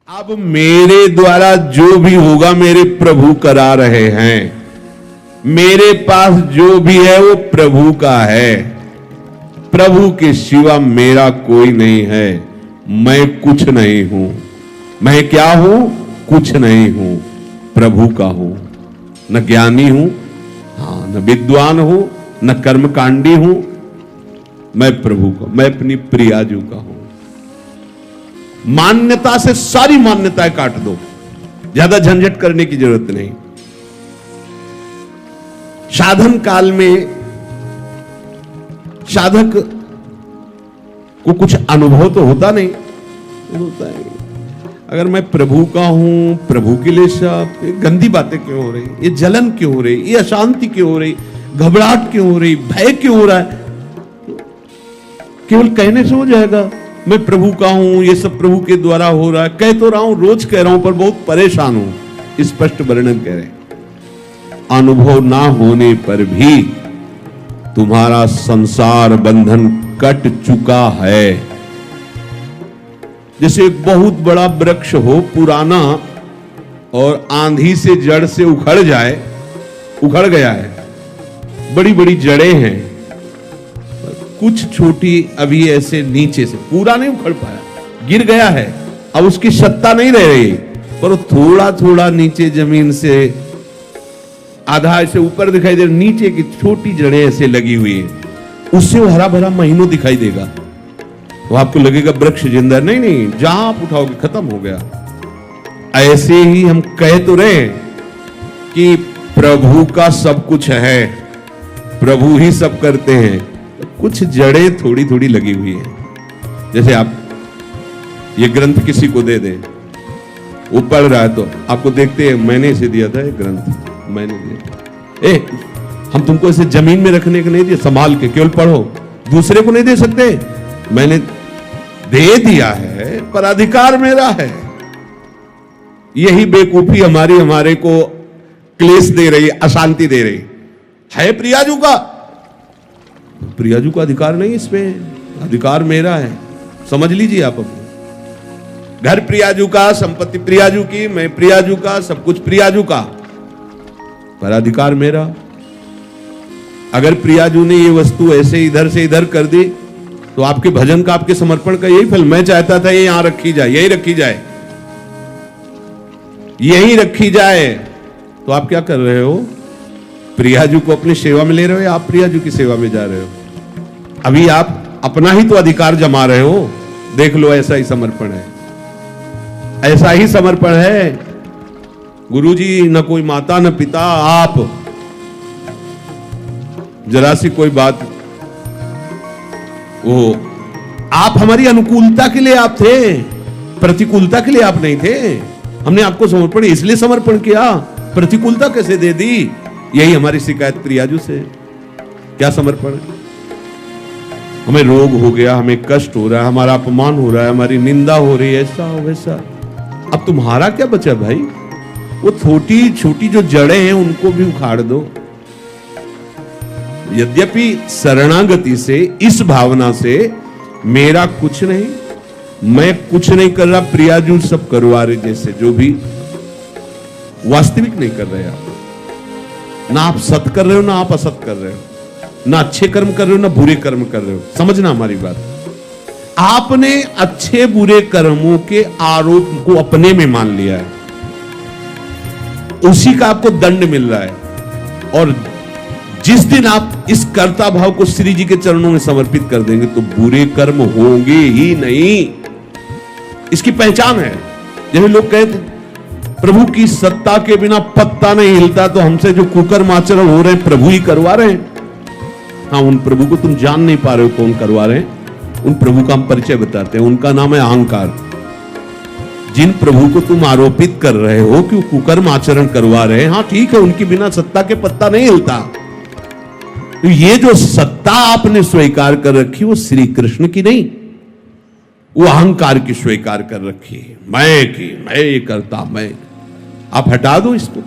अब मेरे द्वारा जो भी होगा मेरे प्रभु करा रहे हैं। मेरे पास जो भी है वो प्रभु का है। प्रभु के सिवा मेरा कोई नहीं है। मैं कुछ नहीं हूं। मैं क्या हूं? कुछ नहीं हूं, प्रभु का हूं। न ज्ञानी हूं, हाँ, न विद्वान हूं, न कर्मकांडी हूं। मैं प्रभु का, मैं अपनी प्रियाजू का हूं। मान्यता से सारी मान्यताएं काट दो, ज्यादा झंझट करने की जरूरत नहीं। साधन काल में साधक को कुछ अनुभव तो होता नहीं, होता है अगर मैं प्रभु का हूं, प्रभु के लिए सब, ये गंदी बातें क्यों हो रही, ये जलन क्यों हो रही, ये अशांति क्यों हो रही, घबराहट क्यों हो रही, भय क्यों हो रहा है? केवल कहने से हो जाएगा मैं प्रभु का हूं, ये सब प्रभु के द्वारा हो रहा है। कह तो रहा हूं, रोज कह रहा हूं, पर बहुत परेशान हूं। स्पष्ट वर्णन कह रहे, अनुभव ना होने पर भी तुम्हारा संसार बंधन कट चुका है। जैसे एक बहुत बड़ा वृक्ष हो, पुराना, और आंधी से जड़ से उखड़ जाए, उखड़ गया है, बड़ी बड़ी जड़ें हैं, कुछ छोटी अभी ऐसे नीचे से, पूरा नहीं उखड़ पाया, गिर गया है, अब उसकी सत्ता नहीं रह रही, पर थोड़ा थोड़ा नीचे जमीन से आधा ऐसे ऊपर दिखाई दे, नीचे की छोटी जड़ें ऐसे लगी हुई है, उससे वो हरा भरा महीनों दिखाई देगा। तो आपको लगेगा वृक्ष जिंदा, नहीं नहीं, जहां आप उठाओगे खत्म हो गया। ऐसे ही हम कह तो रहे कि प्रभु का सब कुछ है, प्रभु ही सब करते हैं, कुछ जड़ें थोड़ी थोड़ी लगी हुई है। जैसे आप ये ग्रंथ किसी को दे दें, वो पढ़ रहा है, तो आपको देखते हैं, मैंने इसे दिया था ये ग्रंथ, मैंने दिया। हम तुमको इसे जमीन में रखने को नहीं दिया, संभाल के केवल पढ़ो, दूसरे को नहीं दे सकते। मैंने दे दिया है, पर अधिकार मेरा है। यही बेकूफी हमारे को क्लेश दे रही, अशांति दे रही है। प्रियाजू का अधिकार नहीं, इसमें अधिकार मेरा है, समझ लीजिए आप अपने। घर प्रियाजू का, संपत्ति प्रियाजू की, मैं प्रियाजू का, सब कुछ प्रियाजू का, पर अधिकार मेरा। अगर प्रियाजू ने ये वस्तु ऐसे इधर से इधर कर दी, तो आपके भजन का, आपके समर्पण का यही फल। मैं चाहता था ये यहां रखी जाए, यही रखी जाए, यही रखी जाए, तो आप क्या कर रहे हो? प्रियाजू को अपनी सेवा में ले रहे हो या आप प्रियाजू की सेवा में जा रहे हो? अभी आप अपना ही तो अधिकार जमा रहे हो। देख लो, ऐसा ही समर्पण है, ऐसा ही समर्पण है। गुरुजी न कोई माता न पिता, आप जरा सी कोई बात, वो आप हमारी अनुकूलता के लिए आप थे, प्रतिकूलता के लिए आप नहीं थे। हमने आपको समर्पण इसलिए समर्पण किया, प्रतिकूलता कैसे दे दी? यही हमारी शिकायत प्रियाजू से। क्या समर्पण है? हमें रोग हो गया, हमें कष्ट हो रहा है, हमारा अपमान हो रहा है, हमारी निंदा हो रही है, ऐसा हो वैसा। अब तुम्हारा क्या बचा भाई? वो छोटी छोटी जो जड़ें हैं उनको भी उखाड़ दो। यद्यपि शरणागति से, इस भावना से, मेरा कुछ नहीं, मैं कुछ नहीं कर रहा, प्रियाजू सब करवा रहे, जैसे जो भी वास्तविक नहीं कर रहे आप। ना आप सत कर रहे हो, ना आप असत कर रहे हो, ना अच्छे कर्म कर रहे हो, ना बुरे कर्म कर रहे हो। समझना हमारी बात। आपने अच्छे बुरे कर्मों के आरोप को अपने में मान लिया है, उसी का आपको दंड मिल रहा है। और जिस दिन आप इस कर्ता भाव को श्री जी के चरणों में समर्पित कर देंगे, तो बुरे कर्म होंगे ही नहीं। इसकी पहचान है। जैसे लोग कहते प्रभु की सत्ता के बिना पत्ता नहीं हिलता, तो हमसे जो कुकर्म आचरण हो रहे हैं प्रभु ही करवा रहे हैं। हाँ, उन प्रभु को तुम जान नहीं पा रहे हो कौन करवा रहे हैं। उन प्रभु का हम परिचय बताते हैं, उनका नाम है अहंकार। जिन प्रभु को तुम आरोपित कर रहे हो कि वो कुकर्म आचरण करवा रहे हैं, हाँ ठीक है, उनकी बिना सत्ता के पत्ता नहीं हिलता। तो ये जो सत्ता आपने स्वीकार कर रखी, वो श्री कृष्ण की नहीं, वो अहंकार की स्वीकार कर रखी है। मैं ये करता, मैं। आप हटा दो इसको।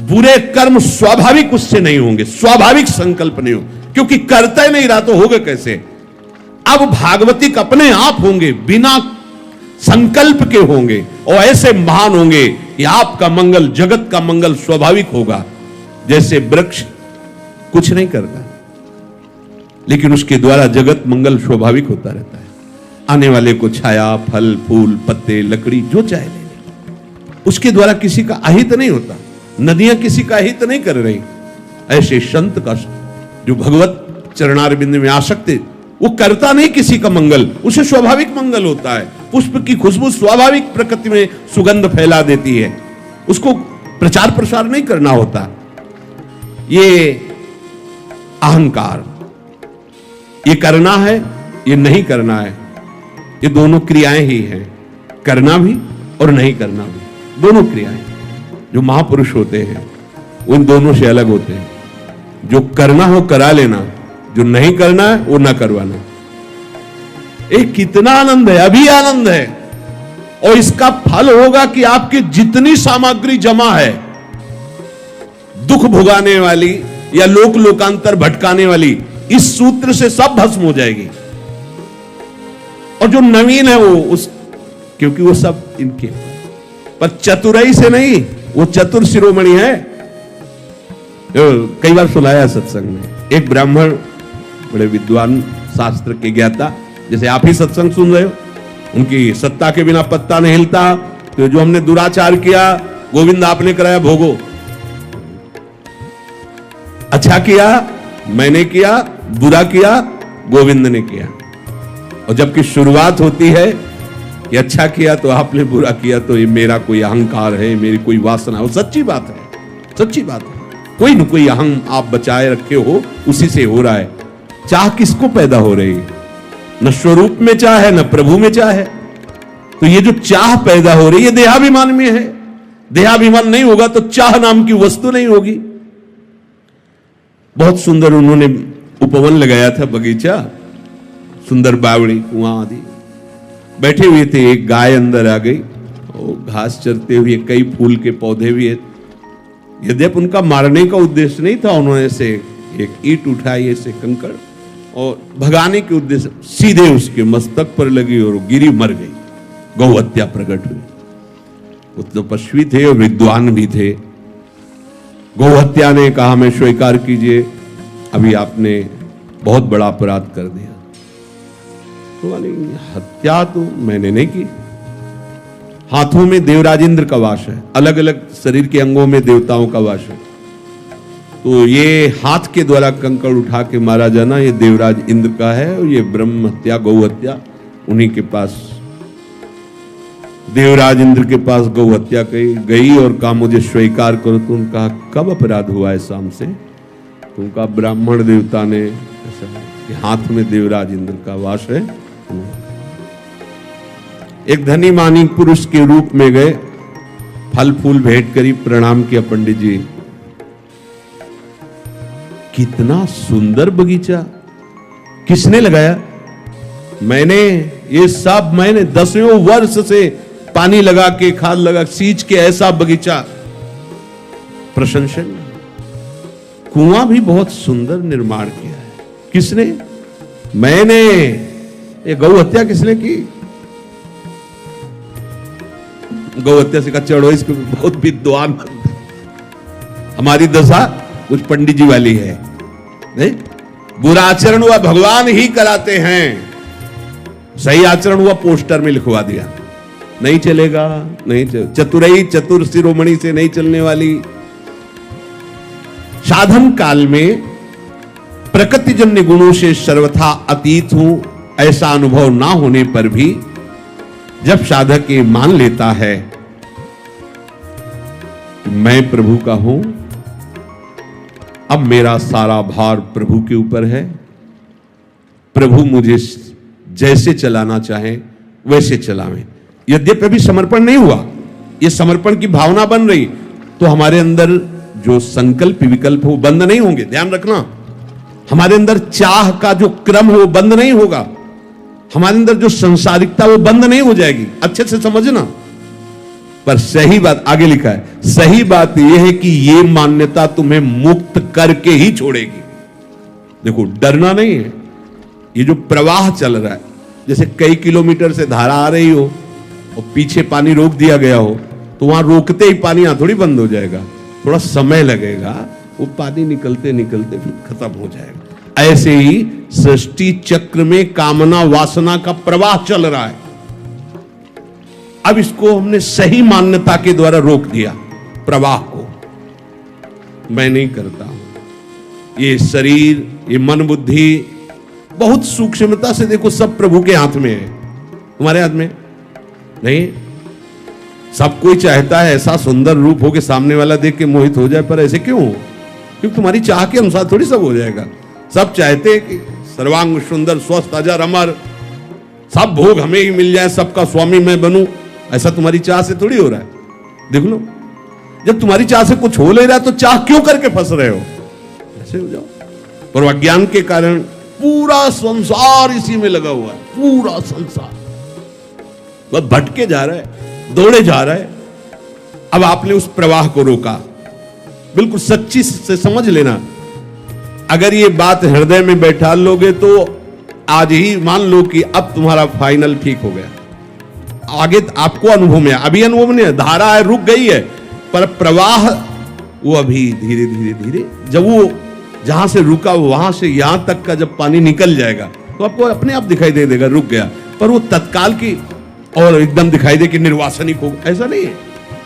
बुरे कर्म स्वाभाविक उससे नहीं होंगे, स्वाभाविक संकल्प नहीं हो, क्योंकि करता ही नहीं रहा तो होगा कैसे? अब भागवतिक अपने आप होंगे, बिना संकल्प के होंगे और ऐसे महान होंगे कि आपका मंगल, जगत का मंगल स्वाभाविक होगा। जैसे वृक्ष कुछ नहीं करता, लेकिन उसके द्वारा जगत मंगल स्वाभाविक होता रहता है। आने वाले को छाया, फल, फूल, पत्ते, लकड़ी जो चाहे ले ले, उसके द्वारा किसी का अहित नहीं होता। नदियां किसी का अहित नहीं कर रही। ऐसे संत का जो भगवत चरणारविंद में आसक्त है, वो करता नहीं किसी का मंगल, उसे स्वाभाविक मंगल होता है। पुष्प की खुशबू स्वाभाविक प्रकृति में सुगंध फैला देती है, उसको प्रचार प्रसार नहीं करना होता। ये अहंकार, ये करना है, ये नहीं करना है, ये दोनों क्रियाएं ही हैं। करना भी और नहीं करना भी, दोनों क्रियाएं। जो महापुरुष होते हैं उन दोनों से अलग होते हैं। जो करना हो करा लेना, जो नहीं करना है वो ना करवाना। एक कितना आनंद है, अभी आनंद है। और इसका फल होगा कि आपकी जितनी सामग्री जमा है, दुख भुगाने वाली या लोक लोकांतर भटकाने वाली, इस सूत्र से सब भस्म हो जाएगी। और जो नवीन है वो उस, क्योंकि वो सब इनके, पर चतुराई से नहीं, वो चतुर शिरोमणि है। कई बार सुनाया सत्संग में, एक ब्राह्मण बड़े विद्वान, शास्त्र के ज्ञाता, जैसे आप ही सत्संग सुन रहे हो, उनकी सत्ता के बिना पत्ता नहीं हिलता। तो जो हमने दुराचार किया, गोविंद आपने कराया भोगो। अच्छा किया मैंने किया, बुरा किया गोविंद ने किया। और जबकि शुरुआत होती है कि अच्छा किया तो आपने, बुरा किया तो ये मेरा कोई अहंकार है, मेरी कोई वासना है। वो सच्ची बात है, सच्ची बात है। कोई न कोई अहं आप बचाए रखे हो, उसी से हो रहा है। चाह किसको पैदा हो रही है? न स्वरूप में चाह है, न प्रभु में चाह है। तो ये जो चाह पैदा हो रही है, देहाभिमान में है। देहाभिमान नहीं होगा तो चाह नाम की वस्तु नहीं होगी। बहुत सुंदर उन्होंने उपवन लगाया था, बगीचा, सुंदर बावड़ी, कुआं आदि। बैठे हुए थे, एक गाय अंदर आ गई और घास चरते हुए, कई फूल के पौधे भी है। यद्यपि उनका मारने का उद्देश्य नहीं था, उन्होंने से एक ईंट उठाई, ऐसे कंकड़, और भगाने के उद्देश्य सीधे उसके मस्तक पर लगी और गिरी, मर गई। गौ हत्या प्रकट हुई। वो तपस्वी थे और विद्वान भी थे। गौ हत्या ने कहा, हमें स्वीकार कीजिए, अभी आपने बहुत बड़ा अपराध कर दिया। तो हत्या तो मैंने नहीं की। हाथों में देवराज इंद्र का वास है, अलग अलग शरीर के अंगों में देवताओं का वास है। तो ये हाथ के द्वारा कंकड़ उठा के मारा जाना, ये देवराज इंद्र का है। और ये ब्रह्म हत्या, गौ हत्या उन्हीं के पास, देवराज इंद्र के पास गौ हत्या गई और कहा मुझे स्वीकार करो। तो उनका कब अपराध हुआ है शाम से? तो उनका ब्राह्मण देवता ने ऐसा, हाथ में देवराज इंद्र का वास है। एक धनी मानी पुरुष के रूप में गए, फल फूल भेंट करी, प्रणाम किया, पंडित जी कितना सुंदर बगीचा, किसने लगाया? मैंने, ये सब मैंने 10वें वर्ष से पानी लगा के, खाद लगा, सींच के ऐसा बगीचा। प्रशंसन। कुआं भी बहुत सुंदर निर्माण किया है, किसने? मैंने। ये गौ हत्या किसने की? गौ हत्या से कहा चढ़ो इसको, बहुत विद्वान। हमारी दशा कुछ पंडित जी वाली है। नहीं, बुरा आचरण हुआ भगवान ही कराते हैं, सही आचरण हुआ पोस्टर में लिखवा दिया, नहीं चलेगा, नहीं चल। चतुराई, चतुर शिरोमणि से नहीं चलने वाली। साधन काल में प्रकृतिजन्य गुणों से सर्वथा अतीत हूं, ऐसा अनुभव ना होने पर भी जब साधक ये मान लेता है मैं प्रभु का हूं, अब मेरा सारा भार प्रभु के ऊपर है, प्रभु मुझे जैसे चलाना चाहे वैसे चलावे। यद्यपि अभी समर्पण नहीं हुआ, ये समर्पण की भावना बन रही, तो हमारे अंदर जो संकल्प विकल्प हो बंद नहीं होंगे। ध्यान रखना, हमारे अंदर चाह का जो क्रम हो वो बंद नहीं होगा, हमारे अंदर जो संसारिकता वो बंद नहीं हो जाएगी। अच्छे से समझना। पर सही बात आगे लिखा है, सही बात यह है कि यह मान्यता तुम्हें मुक्त करके ही छोड़ेगी। देखो, डरना नहीं है। ये जो प्रवाह चल रहा है, जैसे कई किलोमीटर से धारा आ रही हो और पीछे पानी रोक दिया गया हो तो वहां रोकते ही पानी यहां थोड़ी बंद हो जाएगा, थोड़ा समय लगेगा, वो पानी निकलते निकलते फिर खत्म हो जाएगा। ऐसे ही सृष्टि चक्र में कामना वासना का प्रवाह चल रहा है। अब इसको हमने सही मान्यता के द्वारा रोक दिया, प्रवाह को। मैं नहीं करता हूं, ये शरीर, ये मन बुद्धि बहुत सूक्ष्मता से देखो, सब प्रभु के हाथ में है, तुम्हारे हाथ में नहीं। सब कोई चाहता है ऐसा सुंदर रूप हो कि सामने वाला देख के मोहित हो जाए, पर ऐसे क्यों हो? क्योंकि तुम्हारी चाह के अनुसार थोड़ी सब हो जाएगा। सब चाहते हैं कि सर्वांग सुंदर, स्वस्थ, अजर, अमर, सब भोग हमें ही मिल जाए, सबका स्वामी मैं बनूं, ऐसा तुम्हारी चाह से थोड़ी हो रहा है। देख लो, जब तुम्हारी चाह से कुछ हो ले रहा है तो चाह क्यों करके फंस रहे हो? ऐसे हो जाओ। और अज्ञान के कारण पूरा संसार इसी में लगा हुआ है, पूरा संसार वह भटके जा रहा है, दौड़े जा रहा है। अब आपने उस प्रवाह को रोका, बिल्कुल सच्ची से समझ लेना। अगर ये बात हृदय में बैठा लोगे तो आज ही मान लो कि अब तुम्हारा फाइनल ठीक हो गया। आगे आपको अनुभव में, अभी अनुभव नहीं है, धारा है रुक गई है, पर प्रवाह वो अभी धीरे धीरे धीरे, जब वो जहां से रुका वहां से यहां तक का जब पानी निकल जाएगा तो आपको अपने आप दिखाई दे देगा रुक गया। पर वो तत्काल की और एकदम दिखाई दे कि निर्वासनिक हो, ऐसा नहीं है।